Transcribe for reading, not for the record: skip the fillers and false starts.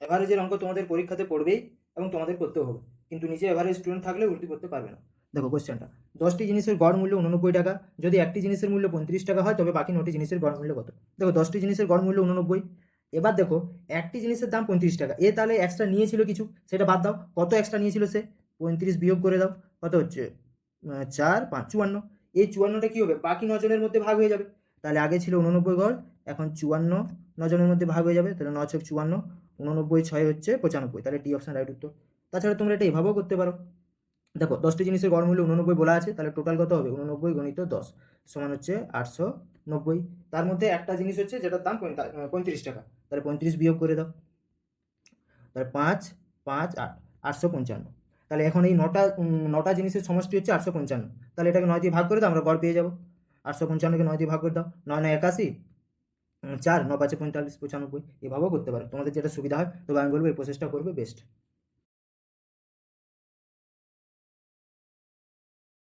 এভারেজের অঙ্ক তোমাদের পরীক্ষাতে পড়বেই এবং তোমাদের করতেও হবে, কিন্তু নিজে এভারেজ স্টুডেন্ট থাকলে ভর্তি করতে পারবে না। দেখো কোশ্চেনটা, 10টি জিনিসের গড় মূল্য 89 টাকা, যদি একটি জিনিসের মূল্য 35 টাকা হয় তবে বাকি 9টি জিনিসের গড় মূল্য কত? দেখো 10টি জিনিসের গড় মূল্য 89। এবার দেখো একটি জিনিসের দাম 35 টাকা, এ তাহলে এক্সট্রা নিয়েছিল কিছু, সেটা বাদ দাও, কত এক্সট্রা নিয়েছিল সে? 35 বিয়োগ করে দাও, কত হচ্ছে? 4 5 54। এই 54টা কী হবে? বাকি 9 জনের মধ্যে ভাগ হয়ে যাবে। তাহলে আগে ছিল 89 গড়, এখন 54 9 জনের মধ্যে ভাগ হয়ে যাবে, তাহলে 9 × 54, 89 6 হচ্ছে 95, তাহলে ডি অপশন রাইট উত্তর। তাছাড়া তোমরা এটা এভাবেও করতে পারো। দেখো 10টি জিনিসের গড় মূল্য 89 বলা আছে, তাহলে টোটাল কত হবে? 89 × 10 সমান হচ্ছে 890। তার মধ্যে একটা জিনিস হচ্ছে যেটার দাম 35 টাকা, তাহলে 35 বিয়োগ করে দাও, তাহলে 5 5 8 855। তাহলে এখন এই নটা জিনিসের সমষ্টি হচ্ছে 855, তাহলে এটাকে 9 দিয়ে ভাগ করে দাও, আমরা গড় পেয়ে যাবো। 855কে 9 দিয়ে ভাগ করে দাও, 9 9 81, 4 9 5 45 95। এভাবেও করতে পারো, তোমাদের যেটা সুবিধা হয়, তবে আমি বলবো এই প্রসেসটা করবে বেস্ট।